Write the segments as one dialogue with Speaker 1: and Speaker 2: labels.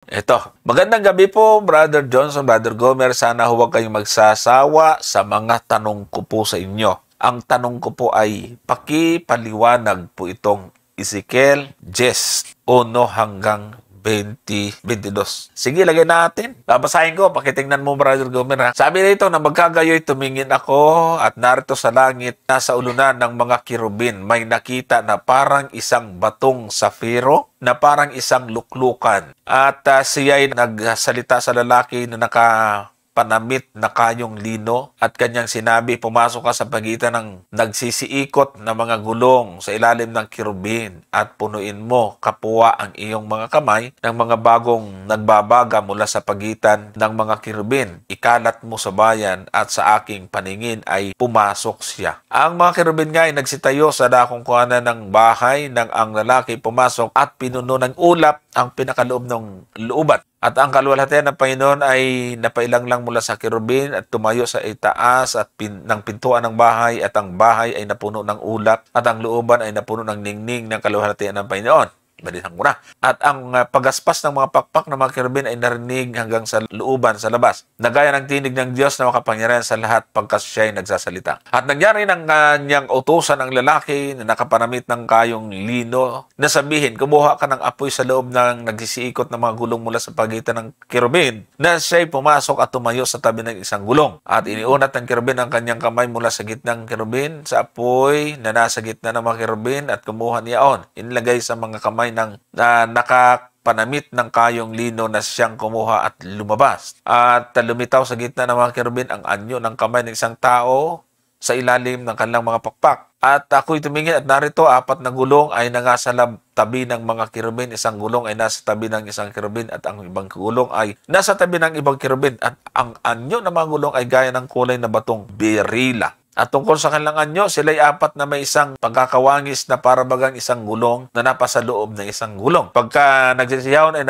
Speaker 1: Ito, magandang gabi po, Brother Johnson, Brother Gomer. Sana huwag kayong magsasawa sa mga tanong ko po sa inyo. Ang tanong ko po ay, pakipaliwanag po itong Ezekiel 10:1 hanggang 20:22. Sige, lagay natin. Babasahin ko, pakitingnan mo, Brother Gomer, ha? Sabi nito na magkagayoy tumingin ako at narito sa langit, nasa ulunan ng mga kirubin, may nakita na parang isang batong safiro, na parang isang luklukan. At siya ay nagsalita sa lalaki na nakapanamit na kayong lino at kanyang sinabi, pumasok ka sa pagitan ng nagsisiikot na mga gulong sa ilalim ng kirubin at punuin mo kapwa ang iyong mga kamay ng mga bagong nagbabaga mula sa pagitan ng mga kirubin. Ikalat mo sa bayan at sa aking paningin ay pumasok siya. Ang mga kirubin nga ay nagsitayo sa dakong kuhanan ng bahay nang ang lalaki pumasok at pinuno ng ulap ang pinakaloob ng looban. At ang kaluwalhatian ng Panginoon ay napailang lang mula sa kirubin at tumayo sa itaas at ng pintuan ng bahay, at ang bahay ay napuno ng ulap at ang looban ay napuno ng ningning ng kaluwalhatian ng Panginoon. Balihan ko na. At ang pagaspas ng mga pakpak ng mga kirubin ay narinig hanggang sa looban, sa labas, na gaya ng tinig ng Diyos na makapangyarihan sa lahat pagkas siya ay nagsasalita. At nangyari ng kanyang utusan ang lalaki na nakapanamit ng kayong lino na sabihin, kumuha ka ng apoy sa loob ng nagsisiikot ng mga gulong mula sa pagitan ng kirubin, na siya ay pumasok at tumayo sa tabi ng isang gulong. At iniunat ng kirubin ang kanyang kamay mula sa gitnang kirubin sa apoy na nasa gitna ng mga kirubin at kumuha niyaon. Inilagay sa mga kamay ng nakapanamit ng kayong lino na siyang kumuha at lumabas. At lumitaw sa gitna ng mga kirubin ang anyo ng kamay ng isang tao sa ilalim ng kanilang mga pakpak. At ako'y tumingin at narito, 4 na gulong ay nasa tabi ng mga kirubin, isang gulong ay nasa tabi ng isang kirubin at ang ibang gulong ay nasa tabi ng ibang kirubin, at ang anyo ng mga gulong ay gaya ng kulay na batong berila. At tungkol sa kanilang anyo, sila'y 4 na may isang pagkakawangis na parabagang isang gulong na napasa loob ng isang gulong. Pagka nagsisiyaon ay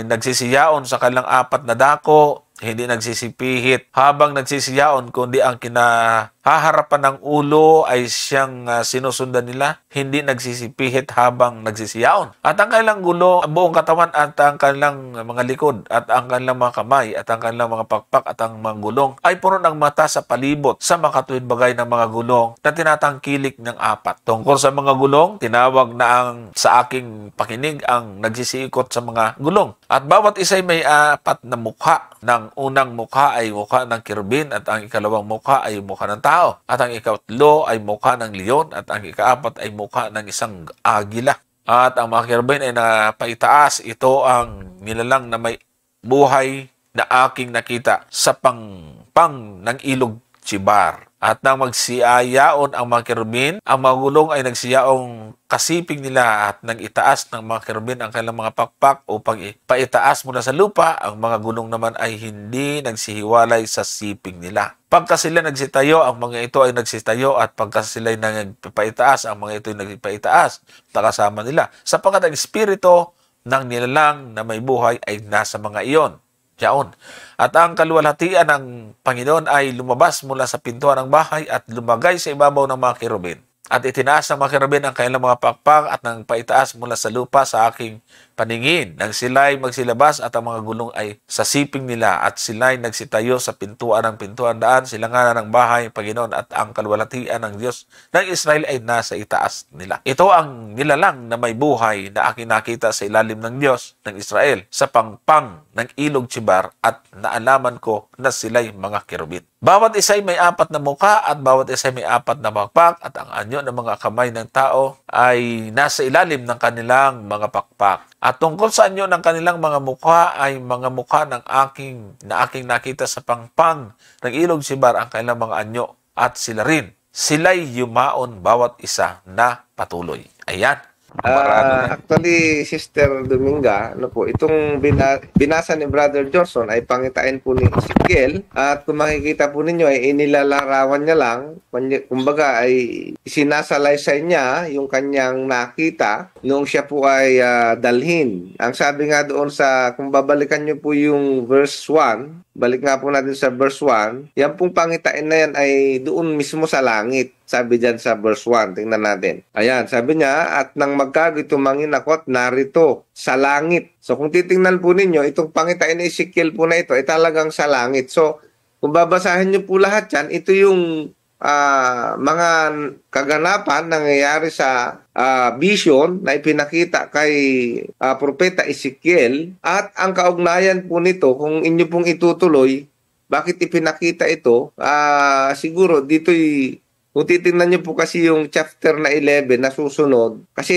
Speaker 1: nagsisiyaon sa kanilang 4 na dako, hindi nagsisipihit habang nagsisiyaon, kundi ang kinahaharapan ng ulo ay siyang sinusundan nila, hindi nagsisipihit habang nagsisiyaon. At ang kanilang gulo, ang buong katawan at ang kanilang mga likod at ang kanilang mga kamay at ang kanilang mga pakpak at ang mga gulong ay puno ng mata sa palibot sa makatuwid bagay ng mga gulong na tinatangkilik ng 4. Tungkol sa mga gulong, tinawag na sa aking pakinig ang nagsisiikot sa mga gulong. At bawat isa ay may 4 na mukha. Ng unang mukha ay mukha ng kirubin, at ang ikalawang mukha ay mukha ng tao, at ang ikatlo ay mukha ng leon, at ang ikaapat ay mukha ng isang agila. At ang mga kirubin ay napaitaas. Ito ang nilalang na may buhay na aking nakita sa pangpang ng ilog Tsibar. At nang magsiyaon ang mga kirubin, ang mga gulong ay nagsiyaong kasiping nila, at nang itaas ng mga kirubin ang kanilang mga pakpak upang ipaitaas mula sa lupa, ang mga gulong naman ay hindi nagsihiwalay sa siping nila. Pagka sila nagsitayo, ang mga ito ay nagsitayo, at pagka sila ay nagpaitaas, ang mga ito ay nagpaitaas na kasama nila, sapagkat ang espiritu ng nilalang na may buhay ay nasa mga iyon. Yaon. At ang kaluwalhatian ng Panginoon ay lumabas mula sa pintuan ng bahay at lumagay sa ibabaw ng mga kirubin. At itinaas ng mga kirubin ang kanilang mga pakpak at nang paitaas mula sa lupa sa aking paningin. Nang sila'y magsilabas at ang mga gulong ay sa siping nila, at sila'y nagsitayo sa pintuan ng pintuan daan, silanganan ng bahay ng Panginoon, at ang kaluwalhatian ng Diyos ng Israel ay nasa itaas nila. Ito ang nilalang na may buhay na aking nakita sa ilalim ng Diyos ng Israel sa pangpang ng ilog Tsibar, at naalaman ko na sila'y mga kirubin. Bawat isa ay may 4 na mukha, at bawat isa ay may 4 na pakpak, at ang anyo ng mga kamay ng tao ay nasa ilalim ng kanilang mga pakpak. At tungkol sa anyo ng kanilang mga mukha ay mga mukha ng aking nakita sa pangpang ng ilog Tsibar ang kanilang mga anyo, at sila rin. Sila'y yumaon bawat isa na patuloy. Ayan.
Speaker 2: Actually, Sister Dominga, ano po, itong binasa ni Brother Johnson ay pangitain po ni Ezekiel, at kung makikita po ninyo ay inilalarawan niya lang, kumbaga ay sinasalaysay niya yung kanyang nakita noong siya po ay dalhin. Ang sabi nga doon kung babalikan niyo po yung verse 1, balik nga po natin sa verse 1, yan pong pangitain na yan ay doon mismo sa langit. Sabi dyan sa verse 1, tingnan natin. Ayan, sabi niya, at nang magkagoy tumangin ako at narito sa langit. So kung titingnan po ninyo, itong pangitain ni Ezekiel po na ito ay talagang sa langit. So kung babasahin niyo po lahat yan, ito yung mga kaganapan nangyayari sa vision na ipinakita kay Propeta Ezekiel, at ang kaugnayan po nito, kung inyo pong itutuloy, bakit ipinakita ito, siguro dito'y, kung titingnan niyo po kasi yung chapter na 11 na susunod, kasi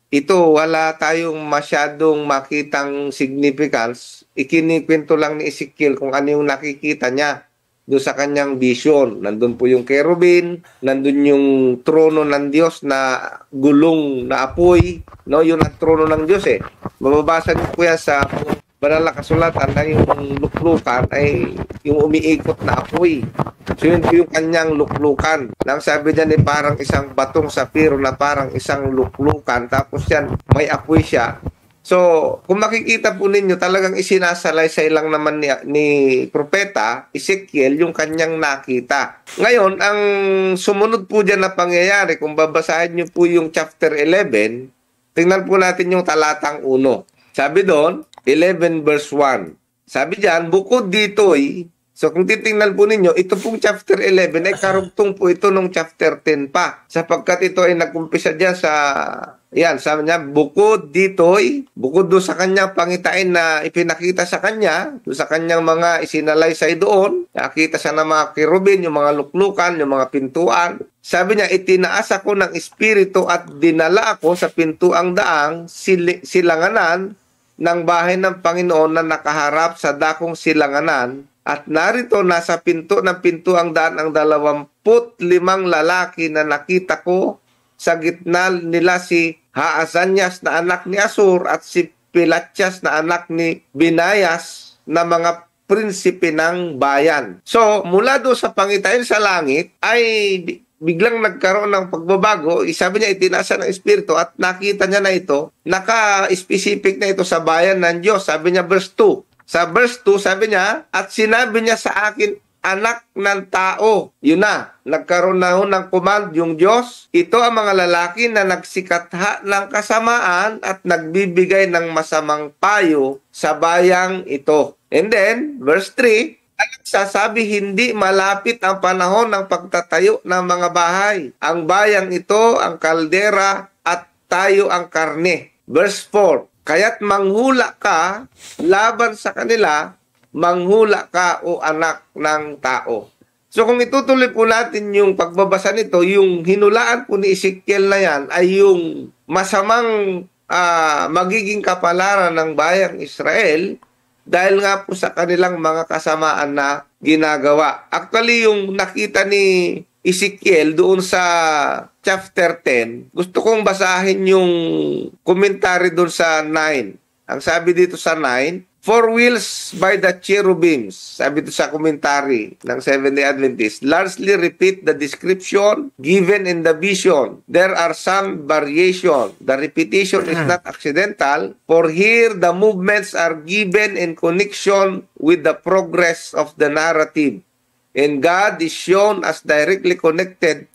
Speaker 2: ito wala tayong masyadong makitang significance, ikinikwento lang ni Ezekiel kung ano yung nakikita niya doon sa kanyang vision. Nandun po yung kerubin, nandun yung trono ng Diyos na gulong na apoy, no? Yun ang trono ng Diyos eh. Mababasa niyo po yan sa banal na kasulatan na yung luklukan ay yung umiikot na apoy. So yun po yung kanyang luklukan. Nang sabi niya parang isang batong sapiro na parang isang luklukan, tapos yan may apoy siya. So, kung makikita po ninyo, talagang isinasalaysay lang naman ni Propeta Ezekiel yung kanyang nakita. Ngayon, ang sumunod po dyan na pangyayari, kung babasahin nyo po yung chapter 11, tingnan po natin yung talatang 1. Sabi doon, 11 verse 1. Sabi dyan, bukod dito'y, so kung titingnan po ninyo, ito pong chapter 11 ay karugtong po ito nung chapter 10 pa. Sapagkat ito ay nag-umpisa dyan sa, yan, sabi niya, bukod dito'y, bukod doon sa kanyang pangitain na ipinakita sa kanya, doon sa kanyang mga isinalaysay doon, nakita siya ng mga kerubin, yung mga luklukan, yung mga pintuan. Sabi niya, itinaas ako ng espiritu at dinala ako sa pintuang daang silanganan ng bahay ng Panginoon na nakaharap sa dakong silanganan. At narito nasa pinto ng pintuang daan ang 25 lalaki na nakita ko. Sa gitna nila si Haazanyas na anak ni Asur at si Pilatyas na anak ni Binayas na mga prinsipe ng bayan. So mula doon sa pangitain sa langit ay biglang nagkaroon ng pagbabago. Sabi niya itinasa ng espiritu at nakita niya na ito. Naka-specific na ito sa bayan ng Diyos. Sabi niya verse 2. Sa verse 2, sabi niya, at sinabi niya sa akin, anak ng tao. Yun na, nagkaroon na ng command yung Diyos. Ito ang mga lalaki na nagsikatha ng kasamaan at nagbibigay ng masamang payo sa bayang ito. And then, verse 3, sasabi hindi malapit ang panahon ng pagtatayo ng mga bahay. Ang bayang ito, ang kaldera at tayo ang karne. Verse 4, kaya't manghula ka laban sa kanila, manghula ka o anak ng tao. So kung itutuloy po natin yung pagbabasa nito, yung hinulaan po ni Ezekiel na yan ay yung masamang magiging kapalaran ng bayang Israel dahil nga po sa kanilang mga kasamaan na ginagawa. Actually, yung nakita ni Ezekiel doon sa chapter 10, gusto kong basahin yung commentary doon sa 9. Ang sabi dito sa 9, 4 wheels by the cherubims, sabi dito sa commentary ng Seventh-day Adventist, largely repeat the description given in the vision. There are some variation. The repetition is not accidental, for here the movements are given in connection with the progress of the narrative. And God is shown as directly connected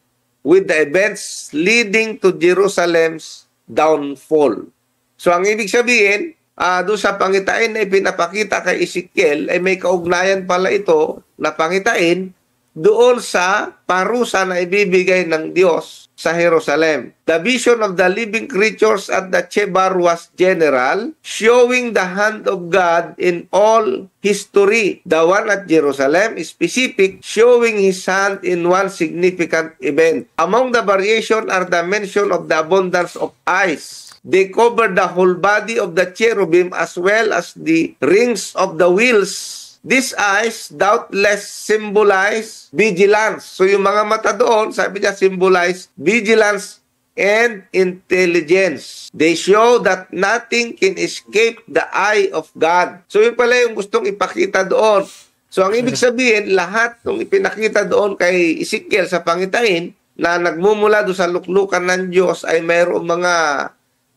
Speaker 2: with the events leading to Jerusalem's downfall. So ang ibig sabihin, doon sa pangitain na ipinapakita kay Ezekiel, ay may kaugnayan pala ito na pangitain doon sa parusa na ibibigay ng Diyos sa Jerusalem. The vision of the living creatures at the Chebar was general, showing the hand of God in all history. The one at Jerusalem is specific, showing His hand in one significant event. Among the variation are the mention of the abundance of eyes. They cover the whole body of the cherubim as well as the rings of the wheels. These eyes doubtless symbolize vigilance. So yung mga mata doon, sabi niya, symbolize vigilance and intelligence. They show that nothing can escape the eye of God. So yun pala yung gustong ipakita doon. So ang ibig sabihin, lahat ng ipinakita doon kay Ezekiel sa pangitain na nagmumula doon sa luklukan ng Diyos ay mayroong mga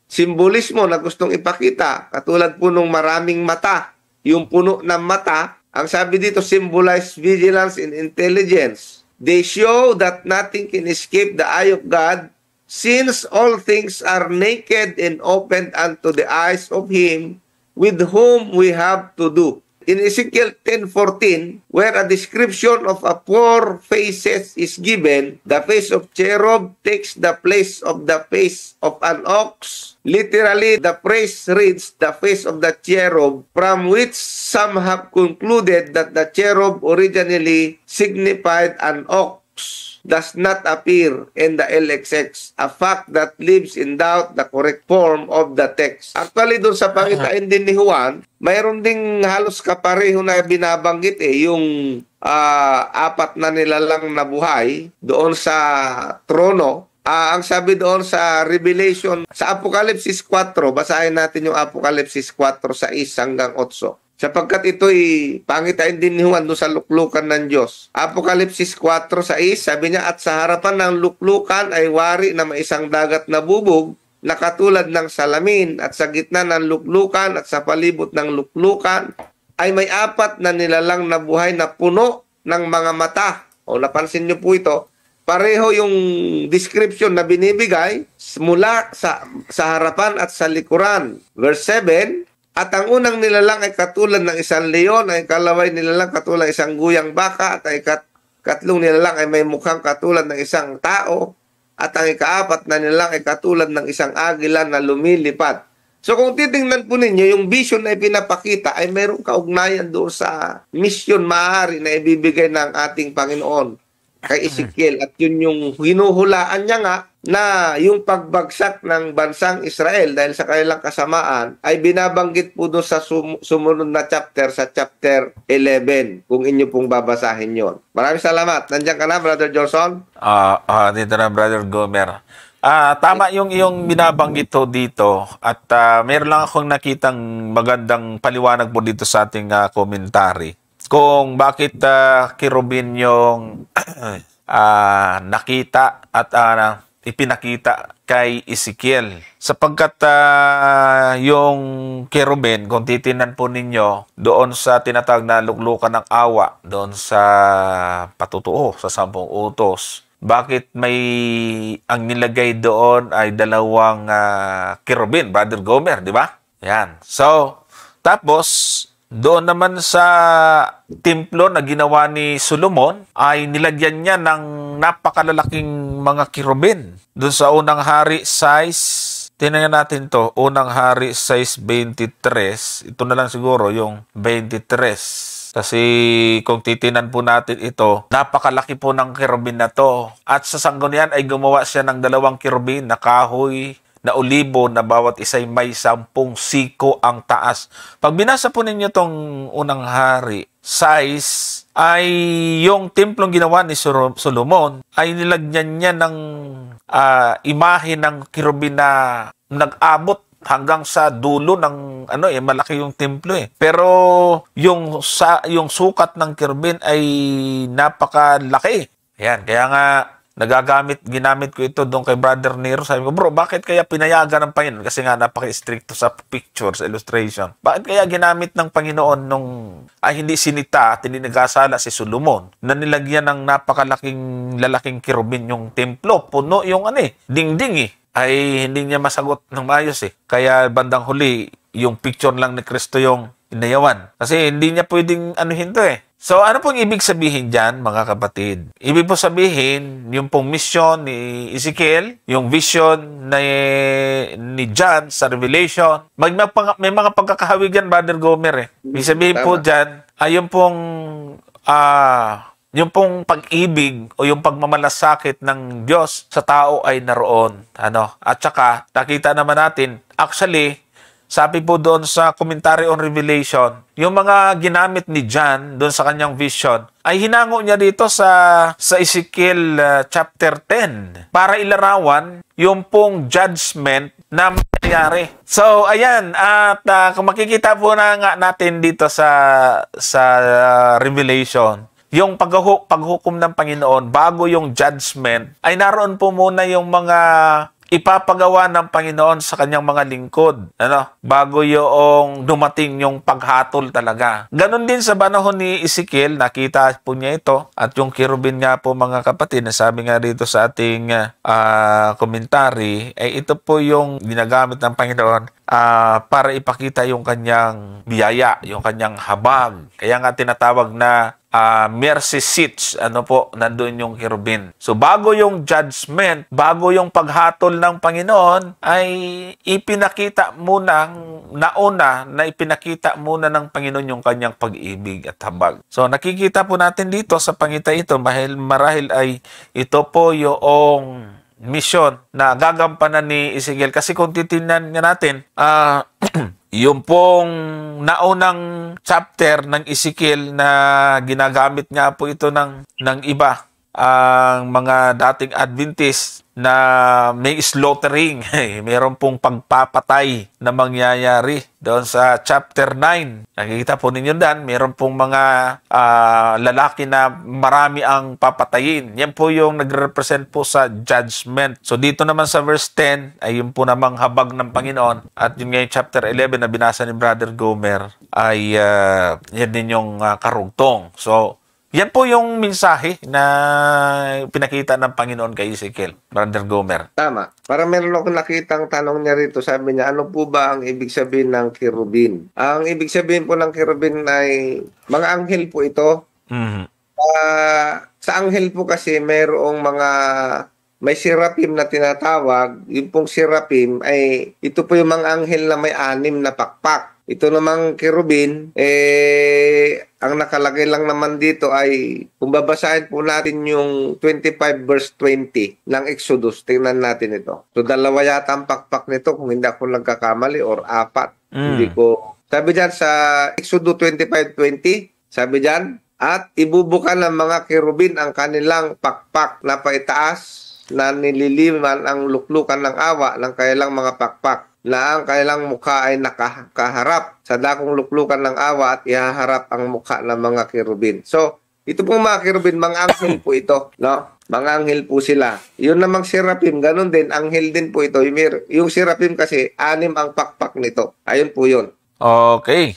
Speaker 2: simbolismo na gustong ipakita. Katulad po nung maraming mata. Yung puno ng mata Ang sabi dito, symbolize vigilance and intelligence. They show that nothing can escape the eye of God, since all things are naked and opened unto the eyes of Him with whom we have to do. In Ezekiel 10:14, where a description of a four faces is given, the face of cherub takes the place of the face of an ox. Literally, the phrase reads the face of the cherub, from which some have concluded that the cherub originally signified an ox does not appear in the LXX, a fact that leaves in doubt the correct form of the text. Actually, doon sa pangitain din ni Juan, mayroon ding halos kapareho na binabanggit yung apat na nilalang na buhay doon sa trono. Ang sabi doon sa Revelation, sa Apokalipsis 4, basahin natin yung Apokalipsis 4 sa 1 hanggang 8. Sapagkat ito'y pangitain din ni Juan doon sa luklukan ng Diyos. Apokalipsis 4 sa 1, sabi niya, at sa harapan ng luklukan ay wari na may isang dagat na bubog na katulad ng salamin, at sa gitna ng luklukan at sa palibot ng luklukan ay may apat na nilalang na buhay na puno ng mga mata. O napansin niyo po ito, pareho yung description na binibigay mula sa harapan at sa likuran. Verse 7, at ang unang nilalang ay katulad ng isang leon, ay kalaway nilalang katulad ng isang guyang baka, at ay katlong nilalang ay may mukhang katulad ng isang tao, at ang ikaapat na nilalang ay katulad ng isang agila na lumilipad. So kung titingnan po ninyo, yung vision na ipinapakita ay mayroong kaugnayan doon sa mission maaari na ibibigay ng ating Panginoon kay Ezekiel. At yun yung hinuhulaan niya nga na yung pagbagsak ng bansang Israel dahil sa kanilang kasamaan ay binabanggit po doon sa sumunod na chapter, sa chapter 11, kung inyo pong babasahin yon. Maraming salamat. Nandiyan ka na, Brother Johnson?
Speaker 1: Dito na, Brother Gomer. Tama yung iyong binabanggit dito, at meron lang akong nakitang magandang paliwanag po dito sa ating commentary kung bakit kirubin yung nakita at ipinakita kay Ezekiel. Sapagkat yung kerubin, kung titinan po ninyo, doon sa tinatawag na luklukan ng awa, doon sa patutuo, sa 10 utos, bakit may ang nilagay doon ay dalawang kerubin, Brother Gomer, di ba? Yan. So, tapos, doon naman sa templo na ginawa ni Solomon ay nilagyan niya ng napakalalaking mga kirubin. Doon sa unang hari size, tingnan natin to, unang hari size 23. Ito na lang siguro yung 23. Kasi kung titinan po natin ito, napakalaki po ng kirubin na to. At sa sanggunian ay gumawa siya ng dalawang kirubin na kahoy na olibo na bawat isa'y may 10 siko ang taas. Pag binasa po ninyo tong unang hari, size, ay yung templong ginawa ni Solomon ay nilagyan niya ng imahe ng kirubin na nag-abot hanggang sa dulo ng malaki yung templo eh. Pero yung sukat ng kirubin ay napakalaki. Ayan, kaya nga ginamit ko ito doon kay Brother Nero. Sabi ko, bro, bakit kaya pinayagan ng Panginoon? Kasi nga napaka-stricto sa pictures, illustration. Bakit kaya ginamit ng Panginoon nung hindi sinita at hindi nagkasala si Solomon na nilagyan ng lalaking kirubin yung templo? Puno yung dingding eh. Ay hindi niya masagot ng maayos eh. Kaya bandang huli, yung picture lang ni Kristo yung inayawan. Kasi hindi niya pwedeng anuhin to eh. So, ano pong ibig sabihin dyan, mga kapatid? Ibig po sabihin, yung pong mission ni Ezekiel, yung vision ni John sa Revelation, may mga pagkakahawig yan, Brother Gomer eh. Ibig sabihin po dyan, ay yung pong pag-ibig o yung pagmamalasakit ng Diyos sa tao ay naroon. At saka, nakita naman natin, actually, sabi po doon sa Commentary on Revelation, yung mga ginamit ni John doon sa kanyang vision, ay hinango niya dito sa Ezekiel chapter 10 para ilarawan yung pong judgment na mangyayari. So, ayan. At kung makikita po na nga natin dito sa Revelation, yung paghukom ng Panginoon bago yung judgment, ay naroon po muna yung mga ipapagawa ng Panginoon sa kanyang mga lingkod, bago yung dumating yung paghatol talaga. Ganon din sa panahon ni Ezekiel, nakita po niya ito, at yung kerubin nga po mga kapatid, nasabi nga rito sa ating komentary, ay ito po yung ginagamit ng Panginoon para ipakita yung kanyang biyaya, yung kanyang habag. Kaya nga tinatawag na mercy seats, nandun yung kerubin. So, bago yung judgment, bago yung paghatol ng Panginoon, ay ipinakita muna ng Panginoon yung kanyang pag-ibig at habag. So, nakikita po natin dito sa pangita ito, marahil ay ito po yung mission na gagampanan ni Ezekiel. Kasi kung titingnan nga natin, yung pong naunang chapter ng Ezekiel na ginagamit nga po ito ng iba, ang mga dating Adventist na may slaughtering, mayroon pong pagpapatay na mangyayari doon sa chapter 9. Nakikita po ninyo dan, mayroon pong mga lalaki na marami ang papatayin. Yan po yung nagre-represent po sa judgment. So dito naman sa verse 10, ay yun po namang habag ng Panginoon. At yun nga yung chapter 11 na binasa ni Brother Gomer, ay yan din yung karugtong. So, yan po yung mensahe na pinakita ng Panginoon kay Ezekiel, Brother Gomer.
Speaker 2: Tama. Para meron akong nakitang tanong niya rito, sabi niya, ano po ba ang ibig sabihin ng kerubin? Ang ibig sabihin po ng kerubin ay mga anghel po ito.
Speaker 1: Mm-hmm.
Speaker 2: Sa anghel po kasi may seraphim na tinatawag. Yung pong seraphim ay ito po yung mga anghel na may 6 na pakpak. Ito namang kerubin, ang nakalagay lang naman dito ay, kung babasahin po natin yung 25 verse 20 ng Exodus, tingnan natin ito. So, 2 yata ang pakpak nito, kung hindi ako nagkakamali, or 4. Hindi ko. Sabi dyan sa Exodus 25:20, sabi dyan, at ibubukan ng mga kerubin ang kanilang pakpak na paitaas na nililiman ang luklukan ng awa ng kanilang mga pakpak, na ang kanilang mukha ay nakaharap sa dakong luklukan ng awa at ihaharap ang mukha ng mga kerubin. So, ito pong mga kerubin, mga anghel po ito, no? Mga anghel po sila. Yun namang seraphim, ganun din, anghel din po ito. Yung seraphim kasi, 6 ang pakpak nito. Ayun po yun.
Speaker 1: Okay.